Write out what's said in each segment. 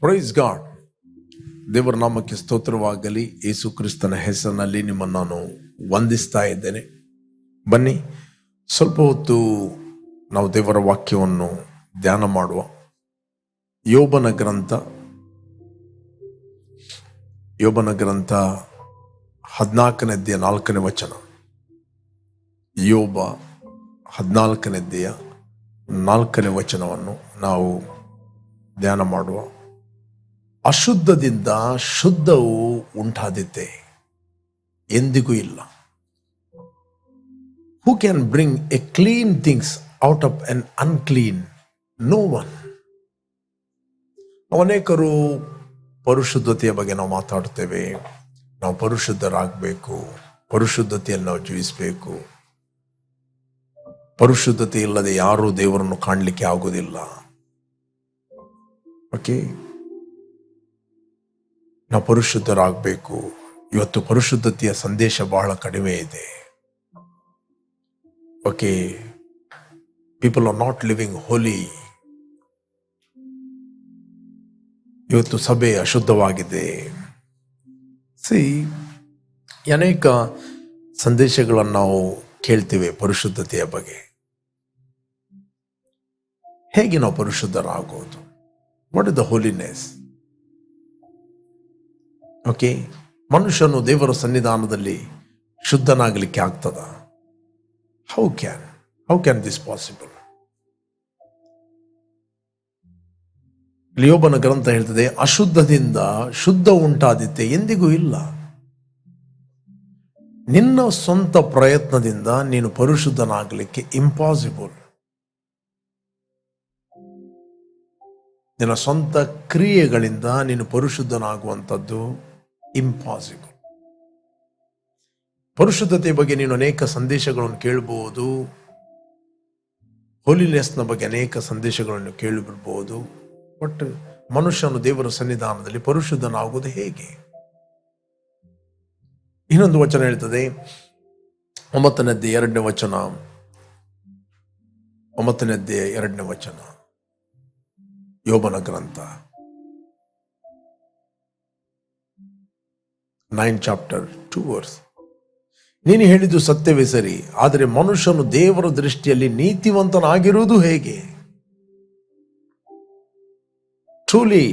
Praise God. ದೇವರ ನಾಮಕ್ಕೆ ಸ್ತೋತ್ರವಾಗಲಿ. ಯೇಸು ಕ್ರಿಸ್ತನ ಹೆಸರಿನಲ್ಲಿ ನಿಮ್ಮನ್ನು ನಾನು ವಂದಿಸ್ತಾ ಇದ್ದೇನೆ. ಬನ್ನಿ, ಸ್ವಲ್ಪ ಹೊತ್ತು ನಾವು ದೇವರ ವಾಕ್ಯವನ್ನು ಧ್ಯಾನ ಮಾಡುವ. ಯೋಬನ ಗ್ರಂಥ 14ನೇ 4ನೇ ವಚನ. ಯೋಬ 14ನೇ 4ನೇ ವಚನವನ್ನು ನಾವು ಧ್ಯಾನ ಮಾಡುವ. ಅಶುದ್ಧದಿಂದ ಶುದ್ಧವು ಉಂಟಾದೀತೆ, ಎಂದಿಗೂ ಇಲ್ಲ. Who can bring a clean things out of an unclean? No one. ಅನೇಕರು ಪರಿಶುದ್ಧತೆಯ ಬಗ್ಗೆ ನಾವು ಮಾತಾಡ್ತೇವೆ. ನಾವು ಪರಿಶುದ್ಧರಾಗಬೇಕು, ಪರಿಶುದ್ಧತೆಯಲ್ಲಿ ನಾವು ಜೀವಿಸಬೇಕು, ಪರಿಶುದ್ಧತೆ ಇಲ್ಲದೆ ಯಾರೂ ದೇವರನ್ನು ಕಾಣಲಿಕ್ಕೆ ಆಗೋದಿಲ್ಲ. ಓಕೆ, ನಾವು ಪರಿಶುದ್ಧರಾಗಬೇಕು. ಇವತ್ತು ಪರಿಶುದ್ಧತೆಯ ಸಂದೇಶ ಬಹಳ ಕಡಿಮೆ ಇದೆ. Okay, people are not living holy. ಇವತ್ತು ಸಭೆ ಅಶುದ್ಧವಾಗಿದೆ. ಅನೇಕ ಸಂದೇಶಗಳನ್ನು ನಾವು ಕೇಳ್ತೇವೆ ಪರಿಶುದ್ಧತೆಯ ಬಗ್ಗೆ. ಹೇಗೆ ನಾವು ಪರಿಶುದ್ಧರಾಗೋದು? What is the holiness? Okay, ಮನುಷ್ಯನು ದೇವರ ಸನ್ನಿಧಾನದಲ್ಲಿ ಶುದ್ಧನಾಗಲಿಕ್ಕೆ ಆಗ್ತದ? How can this possible? ಯೋಬನ ಗ್ರಂಥ ಹೇಳ್ತದೆ, ಅಶುದ್ಧದಿಂದ ಶುದ್ಧ ಉಂಟಾದೀತೆ, ಎಂದಿಗೂ ಇಲ್ಲ. ನಿನ್ನ ಸ್ವಂತ ಪ್ರಯತ್ನದಿಂದ ನೀನು ಪರಿಶುದ್ಧನಾಗಲಿಕ್ಕೆ ಇಂಪಾಸಿಬಲ್. ನಿನ್ನ ಸ್ವಂತ ಕ್ರಿಯೆಗಳಿಂದ ನೀನು ಪರಿಶುದ್ಧನಾಗುವಂಥದ್ದು ಇಂಪಾಸಿಬಲ್. ಪರಿಶುದ್ಧತೆ ಬಗ್ಗೆ ನೀನು ಅನೇಕ ಸಂದೇಶಗಳನ್ನು ಕೇಳಬಹುದು, ಹೋಲಿನೆಸ್ನ ಬಗ್ಗೆ ಅನೇಕ ಸಂದೇಶಗಳನ್ನು ಕೇಳಿಬಿಡ್ಬಹುದು. ಬಟ್ ಮನುಷ್ಯನು ದೇವರ ಸನ್ನಿಧಾನದಲ್ಲಿ ಪರಿಶುದ್ಧನಾಗುವುದು ಹೇಗೆ? ಇನ್ನೊಂದು ವಚನ ಹೇಳ್ತದೆ, 9ನೇ 2ನೇ ವಚನ. 9ನೇ 2ನೇ ವಚನ, ಯೋಬನ ಗ್ರಂಥ 9 ಚಾಪ್ಟರ್ 2 ವರ್ಸ್. ನೀನು ಹೇಳಿದ್ದು ಸತ್ಯವೇ ಸರಿ, ಆದರೆ ಮನುಷ್ಯನು ದೇವರ ದೃಷ್ಟಿಯಲ್ಲಿ ನೀತಿವಂತನಾಗಿರುವುದು ಹೇಗೆ? Truly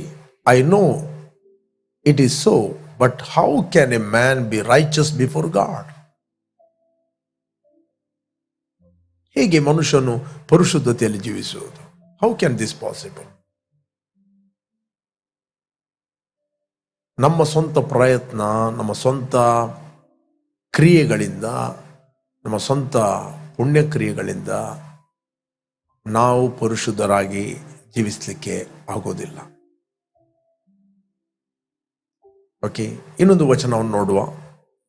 I know it is so, but how can a man be righteous before God? ಹೇಗೆ ಮನುಷ್ಯನು ಪರಿಶುದ್ಧತೆಯಲ್ಲಿ ಜೀವಿಸುವುದು? How can this possible? ನಮ್ಮ ಸ್ವಂತ ಪ್ರಯತ್ನ, ನಮ್ಮ ಸ್ವಂತ ಕ್ರಿಯೆಗಳಿಂದ, ನಮ್ಮ ಸ್ವಂತ ಪುಣ್ಯಕ್ರಿಯೆಗಳಿಂದ ನಾವು ಪರಿಶುದ್ಧರಾಗಿ ಜೀವಿಸಲಿಕ್ಕೆ ಆಗೋದಿಲ್ಲ. ಓಕೆ, ಇನ್ನೊಂದು ವಚನವನ್ನು ನೋಡುವ.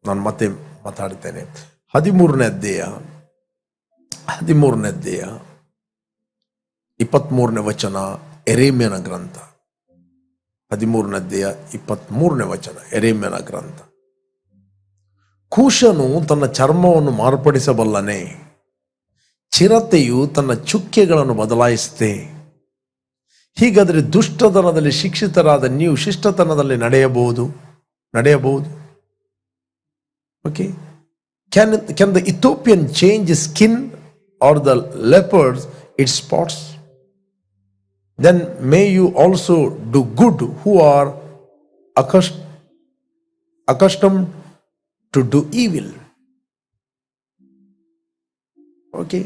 ನಾನು ಮತ್ತೆ ಮಾತಾಡ್ತೇನೆ. 13ನೇ ಅಧ್ಯಾಯ 23ನೇ ವಚನ, ಯೆರೆಮೀಯನ ಗ್ರಂಥ 13ನೇ ಅಧ್ಯಾಯ 23ನೇ ವಚನ, ಯೆರೆಮೀಯನ ಗ್ರಂಥ. ಕೂಶನು ತನ್ನ ಚರ್ಮವನ್ನು ಮಾರ್ಪಡಿಸಬಲ್ಲನೆ? ಚಿರತೆಯು ತನ್ನ ಚುಕ್ಕೆಗಳನ್ನು ಬದಲಾಯಿಸುತ್ತೆ. ಹೀಗಾದರೆ ದುಷ್ಟತನದಲ್ಲಿ ಶಿಕ್ಷಿತರಾದ ನೀವು ಶಿಷ್ಟತನದಲ್ಲಿ ನಡೆಯಬಹುದು. Okay, can the Ethiopian change skin are the lepers it's spots? Then may you also do good who are accustomed to do evil. Okay.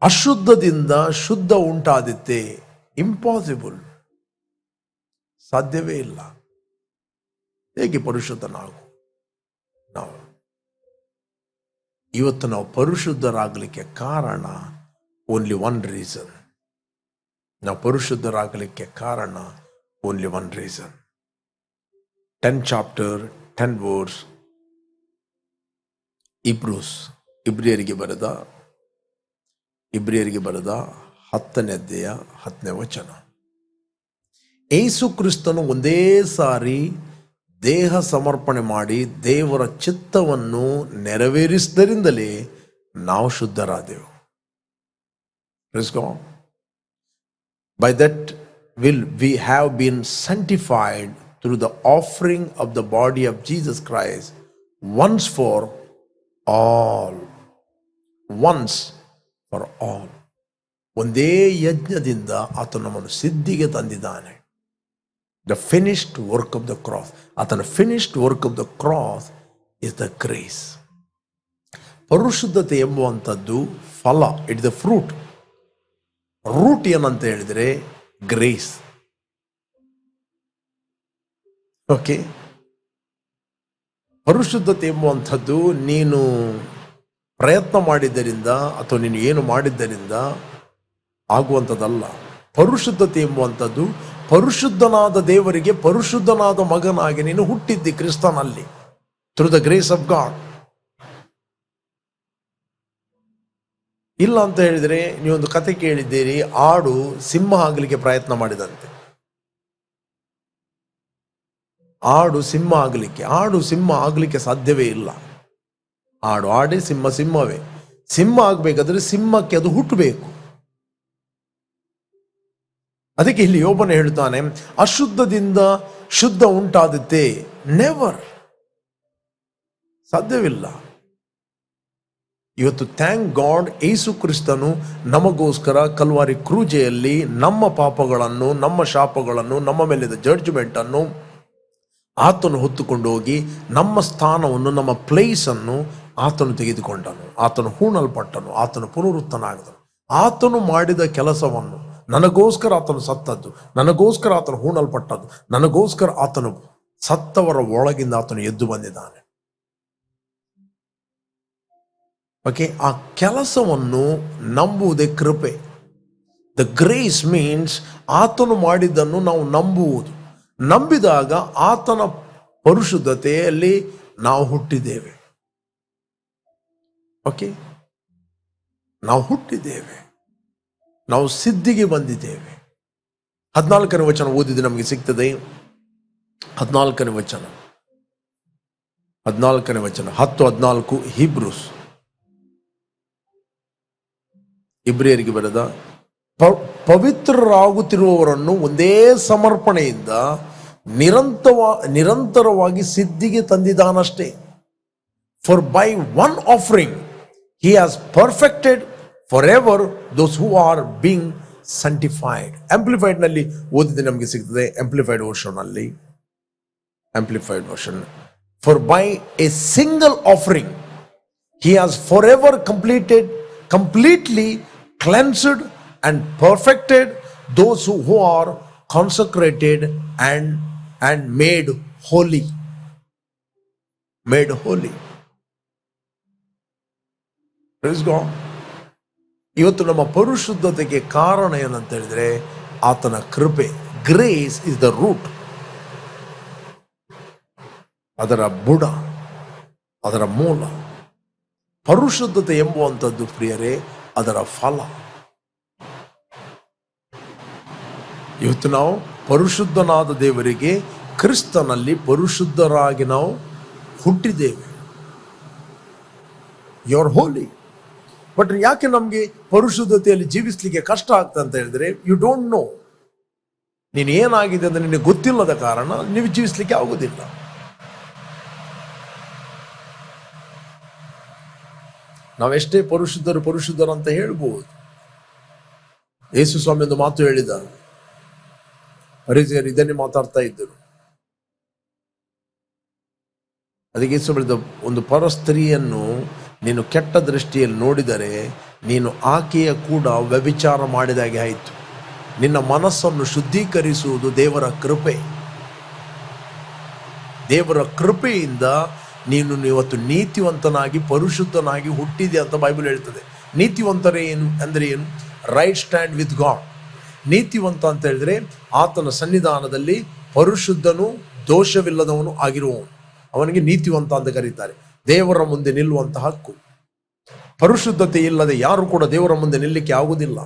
ಅಶುದ್ಧದಿಂದ ಶುದ್ಧ ಉಂಟಾದೀತೆ, ಇಂಪಾಸಿಬಲ್, ಸಾಧ್ಯವೇ ಇಲ್ಲ. ಹೇಗೆ ಪರಿಶುದ್ಧನಾಗು? ಇವತ್ತು ನಾವು ಪರಿಶುದ್ಧರಾಗಲಿಕ್ಕೆ ಕಾರಣ ಓನ್ಲಿ ಒನ್ ರೀಸನ್. ನಾವು ಪರಿಶುದ್ಧರಾಗಲಿಕ್ಕೆ ಕಾರಣ only one reason. 10 chapter 10 verse, ಇಬ್ರಿಯರಿಗೆ ಬರೆದ 10ನೇ ಅಧ್ಯಾಯ 10ನೇ ವಚನ. ಯೇಸು ಕ್ರಿಸ್ತನು ಒಂದೇ ಸಾರಿ ದೇಹ ಸಮರ್ಪಣೆ ಮಾಡಿ ದೇವರ ಚಿತ್ತವನ್ನು ನೆರವೇರಿಸಿದರಿಂದಲೇ ನಾವು ಶುದ್ಧರಾದೆವು. By that will we have been sanctified through the offering of the body of Jesus Christ once for all. Once for all. ಒಂದೇ ಯಜ್ಞದಿಂದ ಆತನು ನಮ್ಮನ್ನು ಸಿದ್ಧಿಗೆ ತಂದಿದ್ದಾನೆ. The finished work of the cross. ಆತನ finished work of the cross is the grace. ಪರಿಶುದ್ಧತೆ ಎಂಬುವಂಥದ್ದು ಫಲ, it the fruit. Root ಏನಂತ ಹೇಳಿದರೆ grace. Okay, ಪರಿಶುದ್ಧತೆ ಎಂಬುವಂಥದ್ದು ನೀನು ಪ್ರಯತ್ನ ಮಾಡಿದ್ದರಿಂದ ಅಥವಾ ನೀನು ಏನು ಮಾಡಿದ್ದರಿಂದ ಆಗುವಂಥದ್ದಲ್ಲ. ಪರಿಶುದ್ಧತೆ ಎಂಬುವಂಥದ್ದು ಪರಿಶುದ್ಧನಾದ ದೇವರಿಗೆ ಪರಿಶುದ್ಧನಾದ ಮಗನಾಗಿ ನೀನು ಹುಟ್ಟಿದ್ದಿ ಕ್ರಿಸ್ತನಲ್ಲಿ, through the grace of god. ಇಲ್ಲ ಅಂತ ಹೇಳಿದರೆ, ನೀವೊಂದು ಕತೆ ಕೇಳಿದ್ದೀರಿ, ಆಡು ಸಿಂಹ ಆಗಲಿಕ್ಕೆ ಪ್ರಯತ್ನ ಮಾಡಿದಂತೆ. ಆಡು ಸಿಂಹ ಆಗಲಿಕ್ಕೆ ಸಾಧ್ಯವೇ ಇಲ್ಲ. ಆಡು ಆಡೇ, ಸಿಂಹ ಸಿಂಹವೇ. ಸಿಂಹ ಆಗಬೇಕಾದ್ರೆ ಸಿಂಹಕ್ಕೆ ಅದು ಹುಟ್ಟಬೇಕು. ಅದಕ್ಕೆ ಇಲ್ಲಿ ಯೋಬನ ಹೇಳ್ತಾನೆ, ಅಶುದ್ಧದಿಂದ ಶುದ್ಧ ಉಂಟಾದತೆ ನೆವರ್, ಸಾಧ್ಯವಿಲ್ಲ. ಇವತ್ತು ಥ್ಯಾಂಕ್ ಗಾಡ್, ಯೇಸು ಕ್ರಿಸ್ತನು ನಮಗೋಸ್ಕರ ಕಲ್ವಾರಿ ಕ್ರೂಜೆಯಲ್ಲಿ ನಮ್ಮ ಪಾಪಗಳನ್ನು, ನಮ್ಮ ಶಾಪಗಳನ್ನು, ನಮ್ಮ ಮೇಲಿದ್ದ ಜಡ್ಜ್ಮೆಂಟ್ ಅನ್ನು ಆತನು ಹೊತ್ತುಕೊಂಡು ಹೋಗಿ ನಮ್ಮ ಸ್ಥಾನವನ್ನು, ನಮ್ಮ ಪ್ಲೇಸನ್ನು ಆತನು ತೆಗೆದುಕೊಂಡನು. ಆತನು ಹೂಣಲ್ಪಟ್ಟನು, ಆತನು ಪುನರುತ್ಥನಾಗದನು. ಆತನು ಮಾಡಿದ ಕೆಲಸವನ್ನು, ನನಗೋಸ್ಕರ ಆತನು ಸತ್ತದ್ದು, ನನಗೋಸ್ಕರ ಆತನು ಹೂಣಲ್ಪಟ್ಟದ್ದು, ನನಗೋಸ್ಕರ ಆತನು ಸತ್ತವರ ಒಳಗಿಂದ ಆತನು ಎದ್ದು ಬಂದಿದ್ದಾನೆ. ಓಕೆ, ಆ ಕೆಲಸವನ್ನು ನಂಬುವುದೇ ಕೃಪೆ. ದ ಗ್ರೇಸ್ ಮೀನ್ಸ್ ಆತನು ಮಾಡಿದ್ದನ್ನು ನಾವು ನಂಬುವುದು. ನಂಬಿದಾಗ ಆತನ ಪರಿಶುದ್ಧತೆಯಲ್ಲಿ ನಾವು ಹುಟ್ಟಿದ್ದೇವೆ. ಓಕೆ, ನಾವು ಹುಟ್ಟಿದ್ದೇವೆ, ನಾವು ಸಿದ್ಧಿಗೆ ಬಂದಿದ್ದೇವೆ. 14ನೇ ವಚನ ಓದಿದ್ದು ನಮಗೆ ಸಿಗ್ತದೆ. 14ನೇ ವಚನ 10-14 ಹೀಬ್ರೂಸ್, ಇಬ್ರಿಯರಿಗೆ ಬರೆದ, ಪವಿತ್ರರಾಗುತ್ತಿರುವವರನ್ನು ಒಂದೇ ಸಮರ್ಪಣೆಯಿಂದ ನಿರಂತರವಾಗಿ ಸಿದ್ಧಿಗೆ ತಂದಿದ್ದಾನಷ್ಟೇ. For by one offering he has perfected forever those who are being sanctified. Amplified ನಲ್ಲಿ ಓದಿದ್ರೆ ನಮಗೆ ಸಿಗ್ತದೆ. Amplified version, for by a single offering he has forever completely cleansed and perfected those who are consecrated and made holy. Praise God. ಇವತ್ತು ನಮ್ಮ ಪರಿಶುದ್ಧತೆಗೆ ಕಾರಣ ಏನಂತ ಹೇಳಿದ್ರೆ ಆತನ ಕೃಪೆ. ಗ್ರೇಸ್ ಇಸ್ ದ ರೂಟ್, ಅದರ ಬುಡ, ಅದರ ಮೂಲ. ಪರಿಶುದ್ಧತೆ ಎಂಬುವಂಥದ್ದು ಪ್ರಿಯರೇ ಅದರ ಫಲ. ಇವತ್ತು ನಾವು ಪರಿಶುದ್ಧನಾದ ದೇವರಿಗೆ ಕ್ರಿಸ್ತನಲ್ಲಿ ಪರಿಶುದ್ಧರಾಗಿ ನಾವು ಹುಟ್ಟಿದ್ದೇವೆ. You are holy. ಬಟ್ ಯಾಕೆ ನಮಗೆ ಪರಿಶುದ್ಧತೆಯಲ್ಲಿ ಜೀವಿಸ್ಲಿಕ್ಕೆ ಕಷ್ಟ ಆಗ್ತದೆ ಅಂತ ಹೇಳಿದ್ರೆ, ಯು ಡೋಂಟ್ ನೋ. ನೀನು ಏನಾಗಿದೆ ಅಂತ ನಿನಗೆ ಗೊತ್ತಿಲ್ಲದ ಕಾರಣ ನೀವು ಜೀವಿಸ್ಲಿಕ್ಕೆ ಆಗುವುದಿಲ್ಲ. ನಾವೆಷ್ಟೇ ಪರಿಶುದ್ಧರು ಅಂತ ಹೇಳ್ಬೋದು. ಯೇಸು ಸ್ವಾಮಿ ಒಂದು ಮಾತು ಹೇಳಿದ, ಫರಿಸಾಯರು ಇದನ್ನೇ ಮಾತಾಡ್ತಾ ಇದ್ದರು. ಅದಕ್ಕೆ ಯೇಸು ಹೇಳಿದ, ಒಂದು ಪರಸ್ತ್ರೀಯನ್ನು ನೀನು ಕೆಟ್ಟ ದೃಷ್ಟಿಯಲ್ಲಿ ನೋಡಿದರೆ ನೀನು ಆಕೆಯ ಕೂಡ ವ್ಯಭಿಚಾರ ಮಾಡಿದಾಗೆ ಆಯಿತು. ನಿನ್ನ ಮನಸ್ಸನ್ನು ಶುದ್ಧೀಕರಿಸುವುದು ದೇವರ ಕೃಪೆ. ದೇವರ ಕೃಪೆಯಿಂದ ನೀನು ಇವತ್ತು ನೀತಿವಂತನಾಗಿ ಪರಿಶುದ್ಧನಾಗಿ ಹುಟ್ಟಿದೆ ಅಂತ ಬೈಬಲ್ ಹೇಳ್ತದೆ. ನೀತಿವಂತರೇ ಅಂದರೆ ಏನು? Right stand with God. ನೀತಿವಂತ ಅಂತ ಹೇಳಿದ್ರೆ ಆತನ ಸನ್ನಿಧಾನದಲ್ಲಿ ಪರಿಶುದ್ಧನು, ದೋಷವಿಲ್ಲದವನು ಆಗಿರುವವನು, ಅವನಿಗೆ ನೀತಿವಂತ ಅಂತ ಕರೀತಾರೆ. ದೇವರ ಮುಂದೆ ನಿಲ್ಲುವಂತ ಹಕ್ಕು. ಪರಿಶುದ್ಧತೆ ಇಲ್ಲದೆ ಯಾರು ಕೂಡ ದೇವರ ಮುಂದೆ ನಿಲ್ಲಕ್ಕೆ ಆಗುವುದಿಲ್ಲ.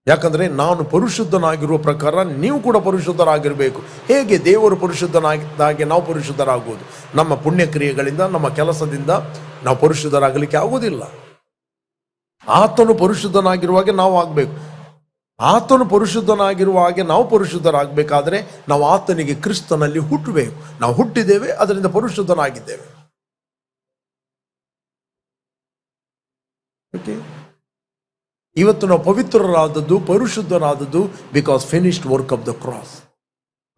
ಯಾಕಂದ್ರೆ ನಾನು ಪರಿಶುದ್ಧನಾಗಿರುವ ಪ್ರಕಾರ ನೀವು ಕೂಡ ಪರಿಶುದ್ಧರಾಗಿರಬೇಕು. ಹೇಗೆ ದೇವರು ಪರಿಶುದ್ಧನಾಗಿದ್ದಾಗೆ ನಾವು ಪರಿಶುದ್ಧರಾಗುವುದು? ನಮ್ಮ ಪುಣ್ಯ ಕ್ರಿಯೆಗಳಿಂದ, ನಮ್ಮ ಕೆಲಸದಿಂದ ನಾವು ಪರಿಶುದ್ಧರಾಗಲಿಕ್ಕೆ ಆಗುವುದಿಲ್ಲ. ಆತನು ಪರಿಶುದ್ಧನಾಗಿರುವಾಗೆ ನಾವು ಆಗಬೇಕು. ಆತನು ಪರಿಶುದ್ಧನಾಗಿರುವ ಹಾಗೆ ನಾವು ಪರಿಶುದ್ಧರಾಗಬೇಕಾದ್ರೆ ನಾವು ಆತನಿಗೆ ಕ್ರಿಸ್ತನಲ್ಲಿ ಹುಟ್ಟಬೇಕು. ನಾವು ಹುಟ್ಟಿದ್ದೇವೆ, ಅದರಿಂದ ಪರಿಶುದ್ಧನಾಗಿದ್ದೇವೆ. ಓಕೆ, ಇವತ್ತು ನಾವು ಪವಿತ್ರರಾದದ್ದು, ಪರಿಶುದ್ಧರಾದದ್ದು because finished work of the cross.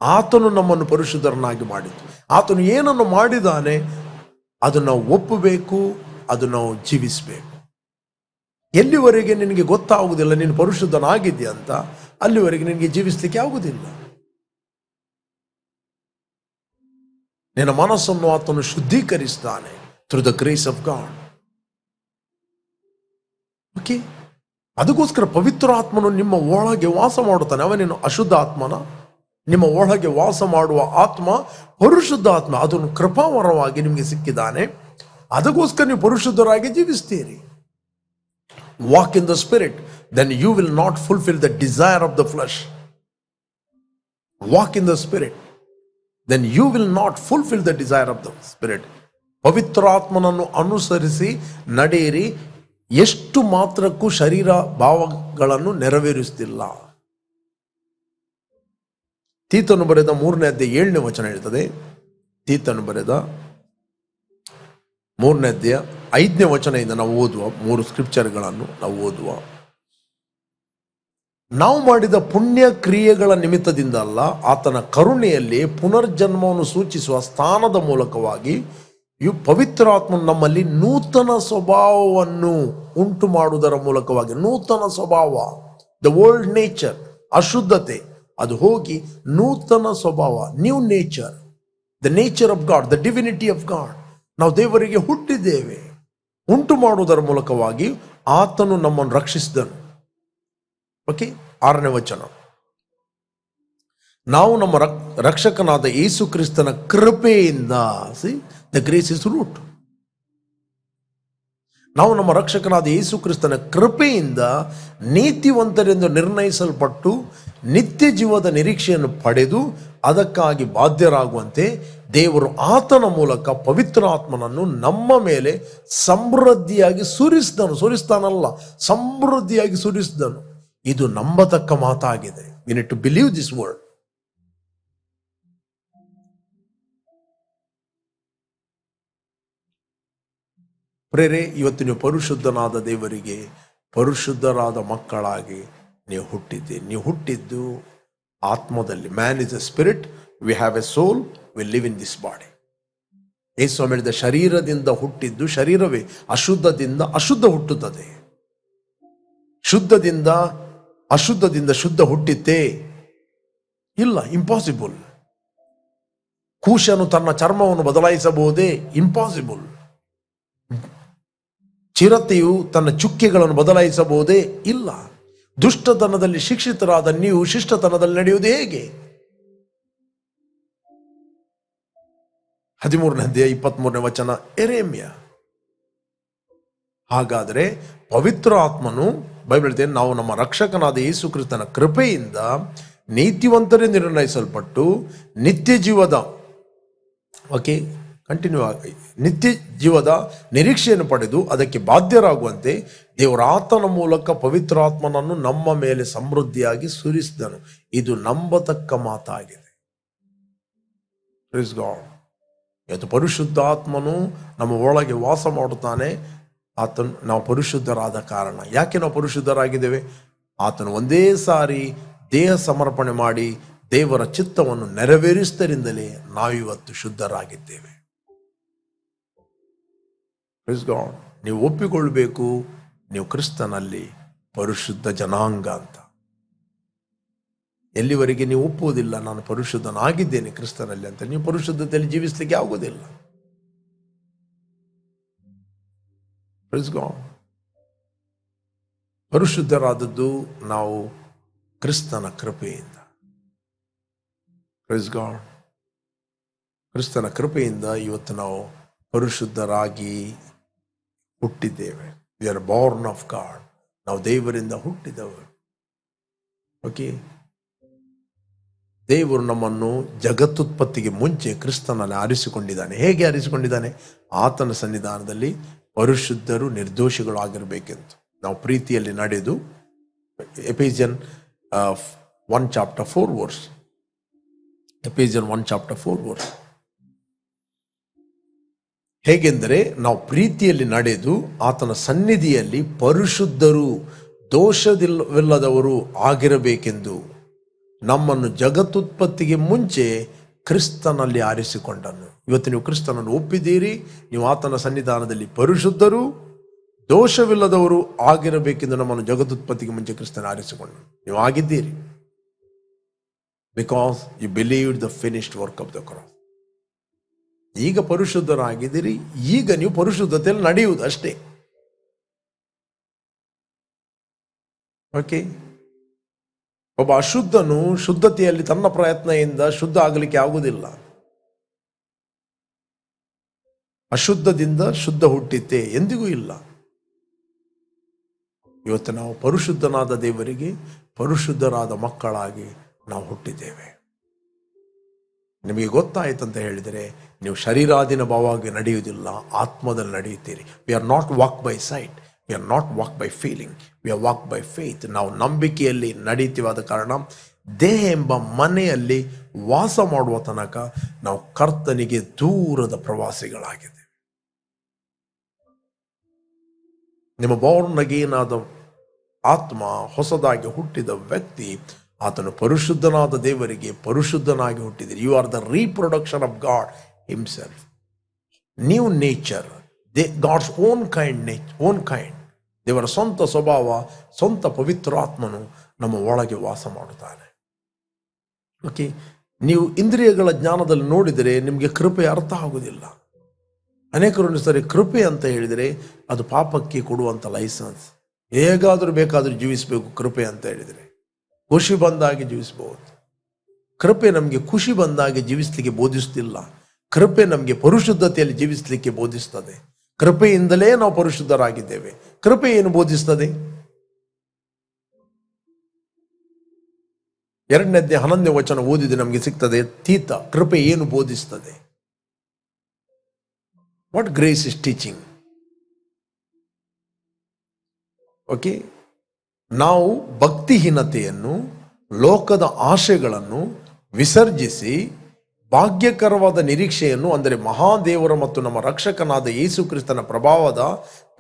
ಆತನು ನಮ್ಮನ್ನು ಪರಿಶುದ್ಧರನ್ನಾಗಿ ಮಾಡಿದ್ದು. ಆತನು ಏನನ್ನು ಮಾಡಿದ್ದಾನೆ ಅದನ್ನು ನಾವು ಒಪ್ಪಬೇಕು, ಅದು ನಾವು ಜೀವಿಸಬೇಕು. ಎಲ್ಲಿವರೆಗೆ ನಿನಗೆ ಗೊತ್ತಾಗುವುದಿಲ್ಲ ನೀನು ಪರಿಶುದ್ಧನಾಗಿದ್ಯಾ ಅಂತ, ಅಲ್ಲಿವರೆಗೆ ನಿನಗೆ ಜೀವಿಸಲಿಕ್ಕೆ ಆಗುವುದಿಲ್ಲ. ನಿನ್ನ ಮನಸ್ಸನ್ನು ಆತನು ಶುದ್ಧೀಕರಿಸ್ತಾನೆ through the grace of God. Okay, ಅದಕ್ಕೋಸ್ಕರ ಪವಿತ್ರ ಆತ್ಮನು ನಿಮ್ಮ ಒಳಗೆ ವಾಸ ಮಾಡುತ್ತಾನೆ. ಅವನೇನು ಅಶುದ್ಧ ಆತ್ಮನ? ನಿಮ್ಮ ಒಳಗೆ ವಾಸ ಮಾಡುವ ಆತ್ಮ ಪರಿಶುದ್ಧ ಆತ್ಮ. ಅದನ್ನು ಕೃಪಾವರವಾಗಿ ನಿಮಗೆ ಸಿಕ್ಕಿದ್ದಾನೆ. ಅದಕ್ಕೋಸ್ಕರ ನೀವು ಪರಿಶುದ್ಧರಾಗಿ ಜೀವಿಸ್ತೀರಿ. Walk in the spirit, then you will not fulfil the desire of the flesh. Walk in the spirit, then you will not fulfil the desire of the spirit. ಪವಿತ್ರಾತ್ಮನನ್ನು ಅನುಸರಿಸಿ ನಡೆಯಿರಿ. ಎಷ್ಟು ಮಾತ್ರಕ್ಕೂ ಶರೀರ ಭಾವಗಳನ್ನು ನೆರವೇರಿಸುತ್ತಿಲ್ಲ. ತೀತನು ಬರೆದ 3ನೇ ಅಧ್ಯಾಯ 7ನೇ ವಚನ ಹೇಳ್ತದೆ. ತೀತನು ಬರೆದ 3ನೇ ಅಧ್ಯಾಯ 5ನೇ ವಚನದಿಂದ ನಾವು ಓದುವ 3 ಸ್ಕ್ರಿಪ್ಚರ್ಗಳನ್ನು ನಾವು ಓದುವ. ನಾವು ಮಾಡಿದ ಪುಣ್ಯ ಕ್ರಿಯೆಗಳ ನಿಮಿತ್ತದಿಂದ ಅಲ್ಲ, ಆತನ ಕರುಣೆಯಲ್ಲಿ ಪುನರ್ಜನ್ಮವನ್ನು ಸೂಚಿಸುವ ಸ್ಥಾನದ ಮೂಲಕವಾಗಿ ಪವಿತ್ರಾತ್ಮನು ನಮ್ಮಲ್ಲಿ ನೂತನ ಸ್ವಭಾವವನ್ನು ಉಂಟು ಮಾಡುವುದರ ಮೂಲಕವಾಗಿ, ನೂತನ ಸ್ವಭಾವ, ದ ಓಲ್ಡ್ ನೇಚರ್, ಅಶುದ್ಧತೆ, ಅದು ಹೋಗಿ ನೂತನ ಸ್ವಭಾವ, new nature, the nature of god, the divinity of God, ನಾವು ದೇವರಿಗೆ ಹುಟ್ಟಿದ್ದೇವೆ, ಉಂಟು ಮಾಡುವುದರ ಮೂಲಕವಾಗಿ ಆತನು ನಮ್ಮನ್ನು ರಕ್ಷಿಸಿದನು. ಓಕೆ, 6ನೇ ವಚನ, ನಾವು ನಮ್ಮ ರಕ್ಷಕನಾದ ಯೇಸು ಕ್ರಿಸ್ತನ ಕೃಪೆಯಿಂದ, ದ ಗ್ರೇಸ್ ಇಸ್ ರೂಟ್. ನಾವು ನಮ್ಮ ರಕ್ಷಕನಾದ ಯೇಸು ಕ್ರಿಸ್ತನ ಕೃಪೆಯಿಂದ ನೀತಿವಂತರೆಂದು ನಿರ್ಣಯಿಸಲ್ಪಟ್ಟು ನಿತ್ಯ ಜೀವದ ನಿರೀಕ್ಷೆಯನ್ನು ಪಡೆದು ಅದಕ್ಕಾಗಿ ಬಾಧ್ಯರಾಗುವಂತೆ ದೇವರು ಆತನ ಮೂಲಕ ಪವಿತ್ರ ಆತ್ಮನನ್ನು ನಮ್ಮ ಮೇಲೆ ಸಮೃದ್ಧಿಯಾಗಿ ಸುರಿಸ್ತಾನಲ್ಲ, ಸಮೃದ್ಧಿಯಾಗಿ ಸುರಿಸಿದನು. ಇದು ನಂಬತಕ್ಕ ಮಾತಾಗಿದೆ. We need to believe this word. ಪ್ರೇರೆ, ಇವತ್ತು ನೀವು ಪರಿಶುದ್ಧನಾದ ದೇವರಿಗೆ ಪರಿಶುದ್ಧರಾದ ಮಕ್ಕಳಾಗಿ ನೀವು ಹುಟ್ಟಿದ್ದೀರಿ. ನೀವು ಹುಟ್ಟಿದ್ದು ಆತ್ಮದಲ್ಲಿ. Man is a spirit, we have a soul, we live in this body. ಯೇಸು ಹೇಳಿದ ಶರೀರದಿಂದ ಹುಟ್ಟಿದ್ದು ಶರೀರವೇ, ಅಶುದ್ಧದಿಂದ ಅಶುದ್ಧ ಹುಟ್ಟುತ್ತದೆ. ಅಶುದ್ಧದಿಂದ ಶುದ್ಧ ಹುಟ್ಟಿತ್ತೇ ಇಲ್ಲ, ಇಂಪಾಸಿಬಲ್. ಕೂಶನು ತನ್ನ ಚರ್ಮವನ್ನು ಬದಲಾಯಿಸಬಹುದೇ? ಇಂಪಾಸಿಬಲ್. ಚಿರತೆಯು ತನ್ನ ಚುಕ್ಕೆಗಳನ್ನು ಬದಲಾಯಿಸಬಹುದೇ? ಇಲ್ಲ. ದುಷ್ಟತನದಲ್ಲಿ ಶಿಕ್ಷಿತರಾದ ನೀವು ಶಿಷ್ಟತನದಲ್ಲಿ ನಡೆಯುವುದು ಹೇಗೆ? 13ನೇ ಅಧ್ಯಾಯ 23ನೇ ವಚನ, ಯೆರೆಮೀಯ. ಹಾಗಾದರೆ ಪವಿತ್ರ ಆತ್ಮನು, ಬೈಬಲ್ ಹೇಳ್ತೇನೆ, ನಾವು ನಮ್ಮ ರಕ್ಷಕನಾದ ಯೇಸು ಕ್ರಿಸ್ತನ ಕೃಪೆಯಿಂದ ನೀತಿವಂತರೇ ನಿರ್ಣಯಿಸಲ್ಪಟ್ಟು ನಿತ್ಯ ಜೀವದ ನಿತ್ಯ ಜೀವದ ನಿರೀಕ್ಷೆಯನ್ನು ಪಡೆದು ಅದಕ್ಕೆ ಬಾಧ್ಯರಾಗುವಂತೆ ದೇವರ ಆತನ ಮೂಲಕ ಪವಿತ್ರಾತ್ಮನನ್ನು ನಮ್ಮ ಮೇಲೆ ಸಮೃದ್ಧಿಯಾಗಿ ಸುರಿಸಿದನು. ಇದು ನಂಬತಕ್ಕ ಮಾತಾಗಿದೆ. Praise God. ಇವತ್ತು ಪರಿಶುದ್ಧ ಆತ್ಮನು ನಮ್ಮ ಒಳಗೆ ವಾಸ ಮಾಡುತ್ತಾನೆ. ನಾವು ಪರಿಶುದ್ಧರಾದ ಕಾರಣ. ಯಾಕೆ ನಾವು ಪರಿಶುದ್ಧರಾಗಿದ್ದೇವೆ? ಆತನು ಒಂದೇ ಸಾರಿ ದೇಹ ಸಮರ್ಪಣೆ ಮಾಡಿ ದೇವರ ಚಿತ್ತವನ್ನು ನೆರವೇರಿಸಿದರಿಂದಲೇ ನಾವಿವತ್ತು ಶುದ್ಧರಾಗಿದ್ದೇವೆ. Praise god. ನೀವು ಒಪ್ಪಿಕೊಳ್ಳಬೇಕು, ನೀವು ಕ್ರಿಸ್ತನಲ್ಲಿ ಪರಿಶುದ್ಧ ಜನಾಂಗ ಅಂತ. ಎಲ್ಲಿವರೆಗೆ ನೀವು ಒಪ್ಪುವುದಿಲ್ಲ ನಾನು ಪರಿಶುದ್ಧನಾಗಿದ್ದೇನೆ ಕ್ರಿಸ್ತನಲ್ಲಿ ಅಂತ, ನೀವು ಪರಿಶುದ್ಧತೆಯಲ್ಲಿ ಜೀವಿಸಲಿಕ್ಕೆ ಆಗುವುದಿಲ್ಲ. Praise god. ಪರಿಶುದ್ಧರಾದದ್ದು ನಾವು ಕ್ರಿಸ್ತನ ಕೃಪೆಯಿಂದ. Praise God. ಕ್ರಿಸ್ತನ ಕೃಪೆಯಿಂದ ಇವತ್ತು ನಾವು ಪರಿಶುದ್ಧರಾಗಿ ಹುಟ್ಟಿದ್ದೇವೆ. We are born of God. ನಾವು ದೇವರಿಂದ ಹುಟ್ಟಿದವರು. ಓಕೆ. ದೇವರು ನಮ್ಮನ್ನು ಜಗತ್ತುತ್ಪತ್ತಿಗೆ ಮುಂಚೆ ಕ್ರಿಸ್ತನಲ್ಲಿ ಆರಿಸಿಕೊಂಡಿದ್ದಾನೆ. ಹೇಗೆ ಆರಿಸಿಕೊಂಡಿದ್ದಾನೆ? ಆತನ ಸನ್ನಿಧಾನದಲ್ಲಿ ಪರಿಶುದ್ಧರು ನಿರ್ದೋಷಿಗಳು ಆಗಿರಬೇಕೆಂದು. ನಾವು ಪ್ರೀತಿಯಲ್ಲಿ ನಡೆದು, ಎಫೆಸಿಯನ್ 1 chapter 4 verse. Ephesians 1 chapter 4 verse. ಹೇಗೆಂದರೆ ನಾವು ಪ್ರೀತಿಯಲ್ಲಿ ನಡೆದು ಆತನ ಸನ್ನಿಧಿಯಲ್ಲಿ ಪರಿಶುದ್ಧರು ದೋಷವಿಲ್ಲದವರು ಆಗಿರಬೇಕೆಂದು ನಮ್ಮನ್ನು ಜಗತ್ತುತ್ಪತ್ತಿಗೆ ಮುಂಚೆ ಕ್ರಿಸ್ತನಲ್ಲಿ ಆರಿಸಿಕೊಂಡನು. ಇವತ್ತು ನೀವು ಕ್ರಿಸ್ತನನ್ನು ಒಪ್ಪಿದ್ದೀರಿ, ನೀವು ಆತನ ಸನ್ನಿಧಾನದಲ್ಲಿ ಪರಿಶುದ್ಧರು ದೋಷವಿಲ್ಲದವರು ಆಗಿರಬೇಕೆಂದು ನಮ್ಮನ್ನು ಜಗತ್ತುತ್ಪತ್ತಿಗೆ ಮುಂಚೆ ಕ್ರಿಸ್ತನ ಆರಿಸಿಕೊಂಡನು. ನೀವು ಆಗಿದ್ದೀರಿ, because you believed the finished work of the cross. ಈಗ ಪರಿಶುದ್ಧರಾಗಿದ್ದೀರಿ, ಈಗ ನೀವು ಪರಿಶುದ್ಧತೆಯಲ್ಲಿ ನಡೆಯುವುದು ಅಷ್ಟೇ. ಓಕೆ, ಒಬ್ಬ ಅಶುದ್ಧನು ಶುದ್ಧತೆಯಲ್ಲಿ ತನ್ನ ಪ್ರಯತ್ನದಿಂದ ಶುದ್ಧ ಆಗಲಿಕ್ಕೆ ಆಗುವುದಿಲ್ಲ. ಅಶುದ್ಧದಿಂದ ಶುದ್ಧ ಹುಟ್ಟಿತೆ ಎಂದಿಗೂ ಇಲ್ಲ. ಇವತ್ತು ನಾವು ಪರಿಶುದ್ಧನಾದ ದೇವರಿಗೆ ಪರಿಶುದ್ಧರಾದ ಮಕ್ಕಳಾಗಿ ನಾವು ಹುಟ್ಟಿದ್ದೇವೆ. ನಿಮಗೆ ಗೊತ್ತಾಯ್ತಂತ ಹೇಳಿದರೆ ನೀವು ಶರೀರಾಧೀನ ಭಾವವಾಗಿ ನಡೆಯುವುದಿಲ್ಲ, ಆತ್ಮದಲ್ಲಿ ನಡೆಯುತ್ತೀರಿ. We are not walk by sight, we are not walk by feeling, we are walk by faith. ನಾವು ನಂಬಿಕೆಯಲ್ಲಿ ನಡೆಯುತ್ತೀವಾದ ಕಾರಣ ದೇಹ ಎಂಬ ಮನೆಯಲ್ಲಿ ವಾಸ ಮಾಡುವ ತನಕ ನಾವು ಕರ್ತನಿಗೆ ದೂರದ ಪ್ರವಾಸಿಗಳಾಗಿದ್ದೇವೆ. ನಿಮ್ಮ ಬಾರ್ನ್ ಅಗೇನ್ ಆದ ಆತ್ಮ, ಹೊಸದಾಗಿ ಹುಟ್ಟಿದ ವ್ಯಕ್ತಿ, ಆತನು ಪರಿಶುದ್ಧನಾದ ದೇವರಿಗೆ ಪರಿಶುದ್ಧನಾಗಿ ಹುಟ್ಟಿದಿರಿ. You are the reproduction of God himself. New nature, God's own kind. ದೇವರ ಸ್ವಂತ ಸ್ವಭಾವ, ಸ್ವಂತ ಪವಿತ್ರಾತ್ಮನು ನಮ್ಮ ಒಳಗೆ ವಾಸ ಮಾಡುತ್ತಾನೆ. ಓಕೆ, ನೀವು ಇಂದ್ರಿಯಗಳ ಜ್ಞಾನದಲ್ಲಿ ನೋಡಿದರೆ ನಿಮಗೆ ಕೃಪೆ ಅರ್ಥ ಆಗುವುದಿಲ್ಲ. ಅನೇಕರು ಸರಿ ಕೃಪೆ ಅಂತ ಹೇಳಿದರೆ ಅದು ಪಾಪಕ್ಕೆ ಕೊಡುವಂಥ ಲೈಸೆನ್ಸ್. ಹೇಗಾದರೂ ಬೇಕಾದರೂ ಜೀವಿಸಬೇಕು ಕೃಪೆ ಅಂತ ಹೇಳಿದರೆ. ಖುಷಿ ಬಂದಾಗೆ ಜೀವಿಸಬಹುದು. ಕೃಪೆ ನಮಗೆ ಖುಷಿ ಬಂದಾಗೆ ಜೀವಿಸಲಿಕ್ಕೆ ಬೋಧಿಸುತ್ತಿಲ್ಲ. ಕೃಪೆ ನಮಗೆ ಪರಿಶುದ್ಧತೆಯಲ್ಲಿ ಜೀವಿಸಲಿಕ್ಕೆ ಬೋಧಿಸ್ತದೆ. ಕೃಪೆಯಿಂದಲೇ ನಾವು ಪರಿಶುದ್ಧರಾಗಿದ್ದೇವೆ. ಕೃಪೆ ಏನು ಬೋಧಿಸ್ತದೆ? 2:11 ವಚನ ಓದಿದೆ ನಮಗೆ ಸಿಗ್ತದೆ. ತೀತ, ಕೃಪೆ ಏನು ಬೋಧಿಸ್ತದೆ? What grace is teaching? Okay, ನಾವು ಭಕ್ತಿಹೀನತೆಯನ್ನು, ಲೋಕದ ಆಶೆಗಳನ್ನು ವಿಸರ್ಜಿಸಿ ಭಾಗ್ಯಕರವಾದ ನಿರೀಕ್ಷೆಯನ್ನು, ಅಂದರೆ ಮಹಾದೇವರ ಮತ್ತು ನಮ್ಮ ರಕ್ಷಕನಾದ ಯೇಸು ಕ್ರಿಸ್ತನ ಪ್ರಭಾವದ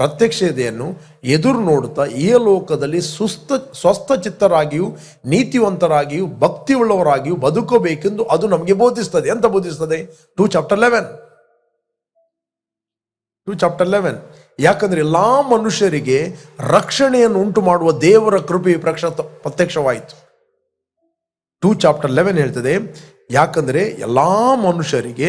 ಪ್ರತ್ಯಕ್ಷತೆಯನ್ನು ಎದುರು ನೋಡುತ್ತಾ ಈ ಲೋಕದಲ್ಲಿ ಸ್ವಸ್ಥಚಿತ್ತರಾಗಿಯೂ ನೀತಿವಂತರಾಗಿಯೂ ಭಕ್ತಿಯುಳ್ಳವರಾಗಿಯೂ ಬದುಕಬೇಕೆಂದು ಅದು ನಮಗೆ ಬೋಧಿಸ್ತದೆ. ಅಂತ ಬೋಧಿಸ್ತದೆ? 2 chapter 11. ಯಾಕಂದ್ರೆ ಎಲ್ಲಾ ಮನುಷ್ಯರಿಗೆ ರಕ್ಷಣೆಯನ್ನು ಉಂಟು ಮಾಡುವ ದೇವರ ಕೃಪೆಯು ಪ್ರತ್ಯಕ್ಷವಾಯಿತು. 2 chapter 11 ಹೇಳ್ತದೆ, ಯಾಕಂದ್ರೆ ಎಲ್ಲಾ ಮನುಷ್ಯರಿಗೆ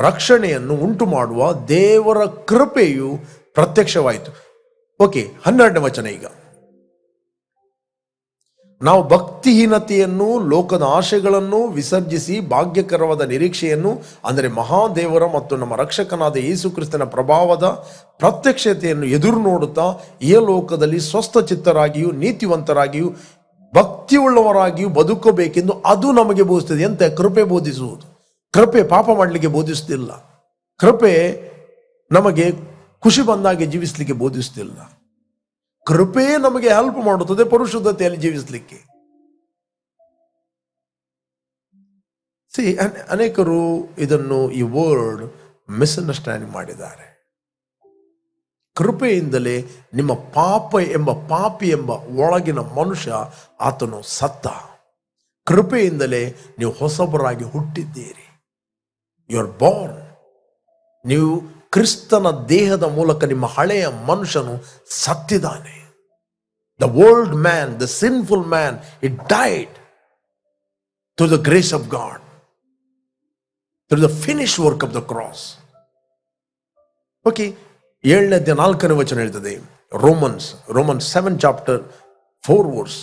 ರಕ್ಷಣೆಯನ್ನು ಉಂಟು ಮಾಡುವ ದೇವರ ಕೃಪೆಯು ಪ್ರತ್ಯಕ್ಷವಾಯಿತು. ಓಕೆ, 12ನೇ ವಚನ. ಈಗ ನಾವು ಭಕ್ತಿಹೀನತೆಯನ್ನು, ಲೋಕದ ಆಶೆಗಳನ್ನು ವಿಸರ್ಜಿಸಿ ಭಾಗ್ಯಕರವಾದ ನಿರೀಕ್ಷೆಯನ್ನು, ಅಂದರೆ ಮಹಾದೇವರ ಮತ್ತು ನಮ್ಮ ರಕ್ಷಕನಾದ ಯೇಸು ಕ್ರಿಸ್ತನ ಪ್ರಭಾವದ ಪ್ರತ್ಯಕ್ಷತೆಯನ್ನು ಎದುರು ನೋಡುತ್ತಾ ಈ ಲೋಕದಲ್ಲಿ ಸ್ವಸ್ಥಚಿತ್ತರಾಗಿಯೂ ನೀತಿವಂತರಾಗಿಯೂ ಭಕ್ತಿಯುಳ್ಳವರಾಗಿಯೂ ಬದುಕಬೇಕೆಂದು ಅದು ನಮಗೆ ಬೋಧಿಸ್ತದೆ. ಎಂತ? ಕೃಪೆ ಬೋಧಿಸುವುದು. ಕೃಪೆ ಪಾಪ ಮಾಡಲಿಕ್ಕೆ ಬೋಧಿಸುತ್ತಿಲ್ಲ. ಕೃಪೆ ನಮಗೆ ಖುಷಿ ಬಂದಾಗೆ ಜೀವಿಸಲಿಕ್ಕೆ ಬೋಧಿಸುತ್ತಿಲ್ಲ. ಕೃಪೆ ನಮಗೆ ಹೆಲ್ಪ್ ಮಾಡುತ್ತದೆ ಪರಿಶುದ್ಧತೆಯಲ್ಲಿ ಜೀವಿಸಲಿಕ್ಕೆ. ಅನೇಕರು ಇದನ್ನು, ಈ ವರ್ಡ್ ಮಿಸ್ಅಂಡರ್ಸ್ಟ್ಯಾಂಡಿಂಗ್ ಮಾಡಿದ್ದಾರೆ. ಕೃಪೆಯಿಂದಲೇ ನಿಮ್ಮ ಪಾಪಿ ಎಂಬ ಒಳಗಿನ ಮನುಷ್ಯ ಆತನು ಸತ್ತ. ಕೃಪೆಯಿಂದಲೇ ನೀವು ಹೊಸಬರಾಗಿ ಹುಟ್ಟಿದ್ದೀರಿ. You are born. ನೀವು ಕ್ರಿಸ್ತನ ದೇಹದ ಮೂಲಕ ನಿಮ್ಮ ಹಳೆಯ ಮನುಷ್ಯನು ಸತ್ತಿದ್ದಾನೆ. The old man, the sinful man, it died through the grace of God, through the finished work of the cross. Okay, 7:4 ವಚನ ಹೇಳ್ತದೆ. Romans 7 chapter 4 verse.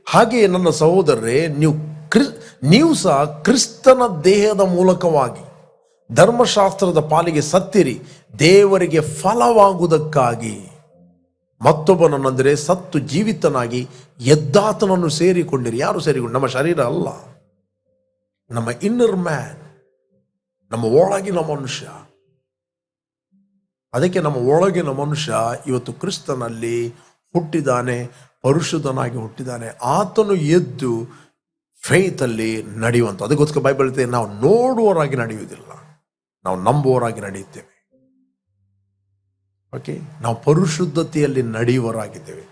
ಹಾಗೆಯೇ ನನ್ನ ಸಹೋದರರೇ, ನೀವು ಸಹ ಕ್ರಿಸ್ತನ ದೇಹದ ಮೂಲಕವಾಗಿ ಧರ್ಮಶಾಸ್ತ್ರದ ಪಾಲಿಗೆ ಸತ್ತಿರಿ, ದೇವರಿಗೆ ಫಲವಾಗುವುದಕ್ಕಾಗಿ. ಮತ್ತೊಬ್ಬನನ್ನೆಂದರೆ ಸತ್ತು ಜೀವಿತನಾಗಿ ಎದ್ದಾತನನ್ನು ಸೇರಿಕೊಂಡಿರಿ. ಯಾರು ಸೇರಿಕೊಂಡು? ನಮ್ಮ ಶರೀರ ಅಲ್ಲ, ನಮ್ಮ ಇನ್ನರ್ ಮ್ಯಾನ್, ನಮ್ಮ ಒಳಗಿನ ಮನುಷ್ಯ. ಅದಕ್ಕೆ ನಮ್ಮ ಒಳಗಿನ ಮನುಷ್ಯ ಇವತ್ತು ಕ್ರಿಸ್ತನಲ್ಲಿ ಹುಟ್ಟಿದ್ದಾನೆ, ಪರಿಶುದ್ಧನಾಗಿ ಹುಟ್ಟಿದ್ದಾನೆ. ಆತನು ಎದ್ದು ಫೇತಲ್ಲಿ ನಡೆಯುವಂಥ, ಅದಕ್ಕೋಸ್ಕರ ಬೈಬಲ್ ಹೇಳ್ತೇವೆ, ನಾವು ನೋಡುವವರಾಗಿ ನಡೆಯುವುದಿಲ್ಲ, ನಾವು ನಂಬುವವರಾಗಿ ನಡೆಯುತ್ತೇವೆ. ಓಕೆ, ನಾವು ಪರಿಶುದ್ಧತೆಯಲ್ಲಿ ನಡೆಯುವವರಾಗಿದ್ದೇವೆ.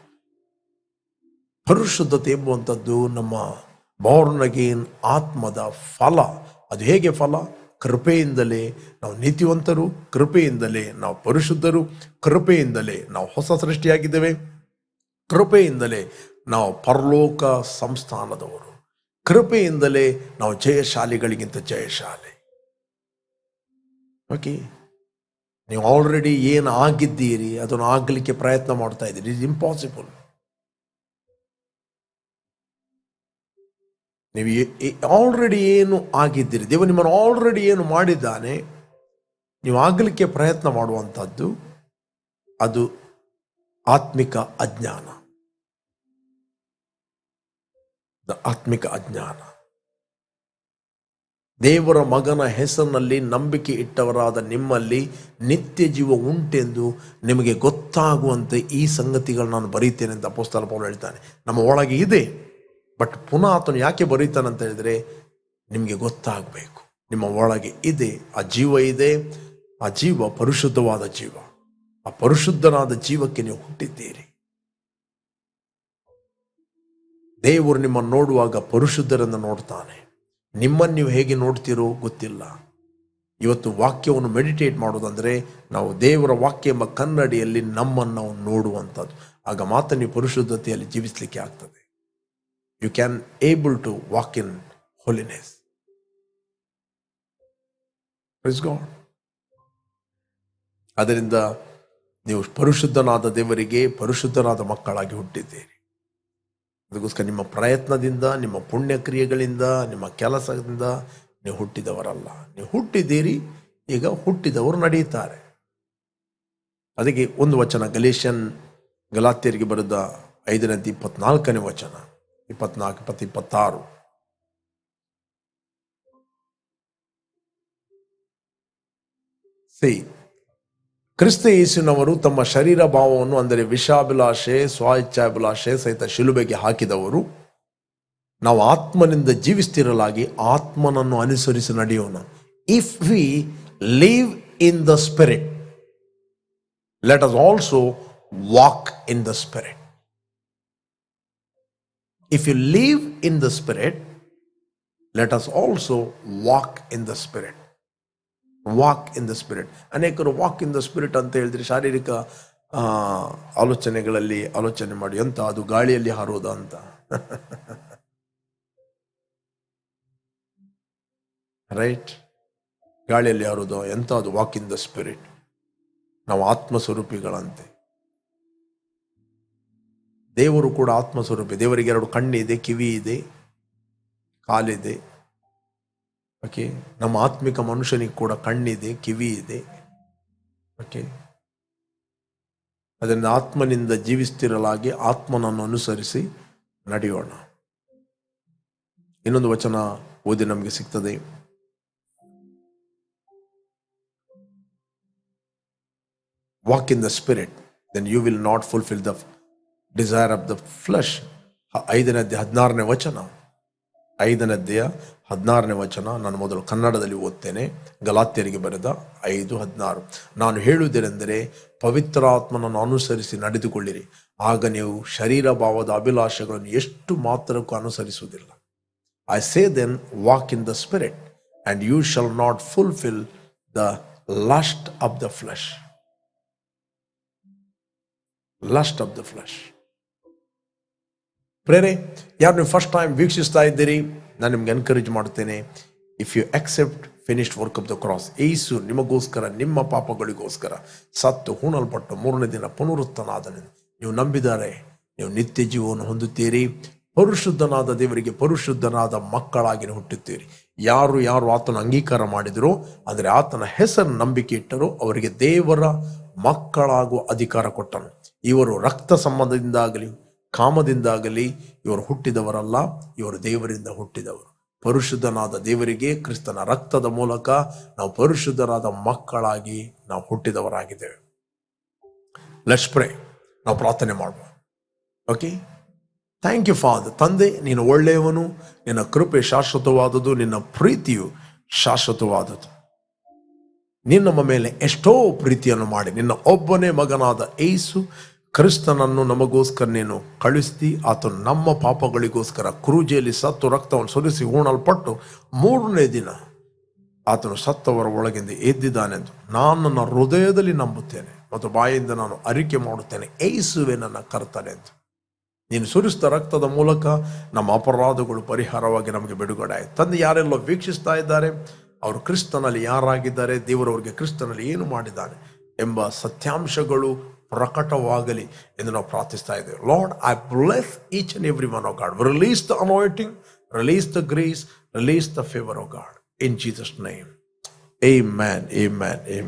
ಪರಿಶುದ್ಧತೆ ಎಂಬುವಂಥದ್ದು ನಮ್ಮ ಬಾರ್ನ್ ಅಗೇನ್ ಆತ್ಮದ ಫಲ. ಅದು ಹೇಗೆ ಫಲ? ಕೃಪೆಯಿಂದಲೇ ನಾವು ನೀತಿವಂತರು, ಕೃಪೆಯಿಂದಲೇ ನಾವು ಪರಿಶುದ್ಧರು, ಕೃಪೆಯಿಂದಲೇ ನಾವು ಹೊಸ ಸೃಷ್ಟಿಯಾಗಿದ್ದೇವೆ, ಕೃಪೆಯಿಂದಲೇ ನಾವು ಪರಲೋಕ ಸಂಸ್ಥಾನದವರು, ಕೃಪೆಯಿಂದಲೇ ನಾವು ಜಯಶಾಲಿಗಳಿಗಿಂತ ಜಯಶಾಲಿ. ಓಕೆ, ನೀವು ಆಲ್ರೆಡಿ ಏನು ಆಗಿದ್ದೀರಿ ಅದನ್ನು ಆಗಲಿಕ್ಕೆ ಪ್ರಯತ್ನ ಮಾಡ್ತಾ ಇದ್ದೀರಿ. It is impossible. ನೀವು ಆಲ್ರೆಡಿ ಏನು ಆಗಿದ್ದೀರಿ, ದೇವರು ನಿಮ್ಮನ್ನು ಆಲ್ರೆಡಿ ಏನು ಮಾಡಿದ್ದಾನೆ, ನೀವು ಆಗಲಿಕ್ಕೆ ಪ್ರಯತ್ನ ಮಾಡುವಂಥದ್ದು ಅದು ಆತ್ಮಿಕ ಅಜ್ಞಾನ. ಆತ್ಮಿಕ ಅಜ್ಞಾನ. ದೇವರ ಮಗನ ಹೆಸರಿನಲ್ಲಿ ನಂಬಿಕೆ ಇಟ್ಟವರಾದ ನಿಮ್ಮಲ್ಲಿ ನಿತ್ಯ ಜೀವ ಉಂಟೆಂದು ನಿಮಗೆ ಗೊತ್ತಾಗುವಂತೆ ಈ ಸಂಗತಿಗಳು ನಾನು ಬರೀತೇನೆ ಅಂತ ಅಪೊಸ್ತಲ ಪೌಲ ಹೇಳ್ತಾನೆ. ನಮ್ಮ ಒಳಗೆ ಇದೆ, ಬಟ್ ಪುನಃ ಆತನು ಯಾಕೆ ಬರೀತಾನಂತ ಹೇಳಿದ್ರೆ ನಿಮಗೆ ಗೊತ್ತಾಗಬೇಕು, ನಿಮ್ಮ ಒಳಗೆ ಇದೆ, ಆ ಜೀವ ಇದೆ, ಆ ಜೀವ ಪರಿಶುದ್ಧವಾದ ಜೀವ. ಆ ಪರಿಶುದ್ಧನಾದ ಜೀವಕ್ಕೆ ನೀವು ಹುಟ್ಟಿದ್ದೀರಿ. ದೇವರು ನಿಮ್ಮನ್ನು ನೋಡುವಾಗ ಪರಿಶುದ್ಧರನ್ನು ನೋಡ್ತಾನೆ. ನಿಮ್ಮನ್ನು ನೀವು ಹೇಗೆ ನೋಡ್ತೀರೋ ಗೊತ್ತಿಲ್ಲ. ಇವತ್ತು ವಾಕ್ಯವನ್ನು ಮೆಡಿಟೇಟ್ ಮಾಡೋದಂದರೆ ನಾವು ದೇವರ ವಾಕ್ಯ ಎಂಬ ಕನ್ನಡಿಯಲ್ಲಿ ನಮ್ಮನ್ನು ನಾವು ನೋಡುವಂಥದ್ದು. ಆಗ ಮಾತ್ರ ನೀವು ಪರಿಶುದ್ಧತೆಯಲ್ಲಿ ಜೀವಿಸಲಿಕ್ಕೆ ಆಗ್ತದೆ. You can able to walk in holiness. Praise God. ಅದರಿಂದ ನೀವು ಪರಿಶುದ್ಧನಾದ ದೇವರಿಗೆ ಪರಿಶುದ್ಧನಾದ ಮಕ್ಕಳಾಗಿ ಹುಟ್ಟಿದ್ದೀರಿ. ಅದಕ್ಕೋಸ್ಕರ ನಿಮ್ಮ ಪ್ರಯತ್ನದಿಂದ, ನಿಮ್ಮ ಪುಣ್ಯ ಕ್ರಿಯೆಗಳಿಂದ, ನಿಮ್ಮ ಕೆಲಸದಿಂದ ನೀವು ಹುಟ್ಟಿದವರಲ್ಲ. ನೀವು ಹುಟ್ಟಿದ್ದೀರಿ, ಈಗ ಹುಟ್ಟಿದವರು ನಡೆಯುತ್ತಾರೆ. ಅದಕ್ಕೆ ಒಂದು ವಚನ, ಗಲಾತ್ಯರಿಗೆ ಬರೆದ 5:24 ವಚನ, 24, 26. ಕ್ರಿಸ್ತ ಯೇಸುವಿನವರು ತಮ್ಮ ಶರೀರ ಭಾವವನ್ನು, ಅಂದರೆ ವಿಷಾಭಿಲಾಷೆ, ಸ್ವ-ಇಚ್ಛಾಭಿಲಾಷೆ ಸಹಿತ ಶಿಲುಬೆಗೆ ಹಾಕಿದವರು. ನಾವು ಆತ್ಮನಿಂದ ಜೀವಿಸ್ತಿರಲಾಗಿ ಆತ್ಮನನ್ನು ಅನುಸರಿಸಿ ನಡೆಯೋಣ. If we live in the spirit, let us also walk in the spirit. If you live in the spirit, let us also walk in the spirit. Walk in the spirit. ಅನೇಕರು ವಾಕ್ ಇನ್ ದ ಸ್ಪಿರಿಟ್ ಅಂತ ಹೇಳಿದ್ರೆ ಶಾರೀರಿಕ ಆಲೋಚನೆಗಳಲ್ಲಿ ಆಲೋಚನೆ ಮಾಡಿ, ಅಂತ ಅದು ಗಾಳಿಯಲ್ಲಿ ಹಾರೋದ ಅಂತ. ರೈಟ್, ಗಾಳಿಯಲ್ಲಿ ಹಾರೋದು ಎಂತ ಅದು ವಾಕ್ ಇನ್ ದ ಸ್ಪಿರಿಟ್. ನಾವು ಆತ್ಮಸ್ವರೂಪಿಗಳಂತೆ. ದೇವರು ಕೂಡ ಆತ್ಮಸ್ವರೂಪಿ. ದೇವರಿಗೆ 2 ಕಣ್ಣಿದೆ, ಕಿವಿ ಇದೆ, ಕಾಲಿದೆ. ಓಕೆ, ನಮ್ಮ ಆತ್ಮಿಕ ಮನುಷ್ಯನಿಗೆ ಕೂಡ ಕಣ್ಣಿದೆ, ಕಿವಿ ಇದೆ. ಓಕೆ, ಅದರಿಂದ ಆತ್ಮನಿಂದ ಜೀವಿಸ್ತಿರಲಾಗಿ ಆತ್ಮನನ್ನು ಅನುಸರಿಸಿ ನಡೆಯೋಣ. ಇನ್ನೊಂದು ವಚನ ಓದಿ ನಮಗೆ ಸಿಗ್ತದೆ. Walk in the spirit, then you will not fulfil the desire of the flesh. 5ನೇ ಅಧ್ಯಾಯ 16ನೇ ವಚನ. 5ನೇ ಅಧ್ಯಾಯ 16ನೇ ವಚನ ನಾನು ಮೊದಲು ಕನ್ನಡದಲ್ಲಿ ಓದ್ತೇನೆ. ಗಲಾತ್ಯರಿಗೆ ಬರೆದ 5:16. ನಾನು ಹೇಳುವುದೇನೆಂದರೆ, ಪವಿತ್ರಾತ್ಮನನ್ನು ಅನುಸರಿಸಿ ನಡೆದುಕೊಳ್ಳಿರಿ, ಆಗ ನೀವು ಶರೀರ ಭಾವದ ಅಭಿಲಾಷೆಗಳನ್ನು ಎಷ್ಟು ಮಾತ್ರಕ್ಕೂ ಅನುಸರಿಸುವುದಿಲ್ಲ. I say then walk in the spirit and you shall not fulfil the lust of the flesh. Lust of the flesh. ಪ್ರೇರೆ, ಯಾರು ನೀವು ಫಸ್ಟ್ ಟೈಮ್ ವೀಕ್ಷಿಸ್ತಾ ಇದ್ದೀರಿ, ನಾನು ನಿಮ್ಗೆ ಎನ್ಕರೇಜ್ ಮಾಡ್ತೇನೆ. If you accept finished work of the cross, ಯೇಸು ನಿಮಗೋಸ್ಕರ, ನಿಮ್ಮ ಪಾಪಗಳಿಗೋಸ್ಕರ ಸತ್ತು ಹೂಣಲ್ಪಟ್ಟು 3ನೇ ದಿನ ಪುನರುತ್ಥಾನಾದನೆಂದು ನೀವು ನಂಬಿದರೆ ನೀವು ನಿತ್ಯ ಜೀವವನ್ನು ಹೊಂದುತ್ತೀರಿ. ಪರಿಶುದ್ಧನಾದ ದೇವರಿಗೆ ಪರಿಶುದ್ಧನಾದ ಮಕ್ಕಳಾಗಿ ಹುಟ್ಟುತ್ತೀರಿ. ಯಾರು ಆತನ ಅಂಗೀಕಾರ ಮಾಡಿದರೋ, ಅಂದರೆ ಆತನ ಹೆಸರು ನಂಬಿಕೆ ಇಟ್ಟರೋ, ಅವರಿಗೆ ದೇವರ ಮಕ್ಕಳಾಗುವ ಅಧಿಕಾರ ಕೊಟ್ಟನು. ಇವರು ರಕ್ತ ಸಂಬಂಧದಿಂದಾಗಲಿ ಕಾಮದಿಂದಾಗಲಿ ಇವರು ಹುಟ್ಟಿದವರಲ್ಲ, ಇವರು ದೇವರಿಂದ ಹುಟ್ಟಿದವರು. ಪರಿಶುದ್ಧನಾದ ದೇವರಿಗೆ ಕ್ರಿಸ್ತನ ರಕ್ತದ ಮೂಲಕ ನಾವು ಪರಿಶುದ್ಧರಾದ ಮಕ್ಕಳಾಗಿ ನಾವು ಹುಟ್ಟಿದವರಾಗಿದ್ದೇವೆ. Let's pray. ನಾವು ಪ್ರಾರ್ಥನೆ ಮಾಡುವ. Okay, thank you father. ತಂದೆ, ನೀನು ಒಳ್ಳೆಯವನು, ನಿನ್ನ ಕೃಪೆ ಶಾಶ್ವತವಾದುದು, ನಿನ್ನ ಪ್ರೀತಿಯು ಶಾಶ್ವತವಾದುದು. ನೀನು ನಮ್ಮ ಮೇಲೆ ಎಷ್ಟೋ ಪ್ರೀತಿಯನ್ನು ಮಾಡಿ ನಿನ್ನ ಒಬ್ಬನೇ ಮಗನಾದ ಯೇಸು ಕ್ರಿಸ್ತನನ್ನು ನಮಗೋಸ್ಕರ ನೀನು ಕಳಿಸ್ತಿ. ಆತನು ನಮ್ಮ ಪಾಪಗಳಿಗೋಸ್ಕರ ಕ್ರೂಜೆಯಲ್ಲಿ ಸತ್ತು ರಕ್ತವನ್ನು ಸುರಿಸಿ ಹೂಣಲ್ಪಟ್ಟು 3ನೇ ದಿನ ಆತನು ಸತ್ತವರ ಒಳಗಿಂದ ಎದ್ದಿದ್ದಾನೆಂದು ನಾನು ನನ್ನ ಹೃದಯದಲ್ಲಿ ನಂಬುತ್ತೇನೆ ಮತ್ತು ಬಾಯಿಂದ ನಾನು ಅರಿಕೆ ಮಾಡುತ್ತೇನೆ, ಯೇಸುವೆ ನನ್ನ ಕರ್ತನೆ ಎಂದು. ನೀನು ಸುರಿಸಿದ ರಕ್ತದ ಮೂಲಕ ನಮ್ಮ ಅಪರಾಧಗಳು ಪರಿಹಾರವಾಗಿ ನಮಗೆ ಬಿಡುಗಡೆ ಆಯಿತು. ತಂದೆ, ಯಾರೆಲ್ಲ ವೀಕ್ಷಿಸ್ತಾ ಇದ್ದಾರೆ ಅವರು ಕ್ರಿಸ್ತನಲ್ಲಿ ಯಾರಾಗಿದ್ದಾರೆ, ದೇವರವರಿಗೆ ಕ್ರಿಸ್ತನಲ್ಲಿ ಏನು ಮಾಡಿದ್ದಾನೆ ಎಂಬ ಸತ್ಯಾಂಶಗಳು ಪ್ರಕಟವಾಗಲಿ ಎಂದು ನಾವು ಪ್ರಾರ್ಥಿಸ್ತಾ ಇದ್ದೇವೆ. Lord, I bless each and every one of god. Release the anointing, release the grace, release the favour of god. In Jesus' name. Amen. Amen. Amen.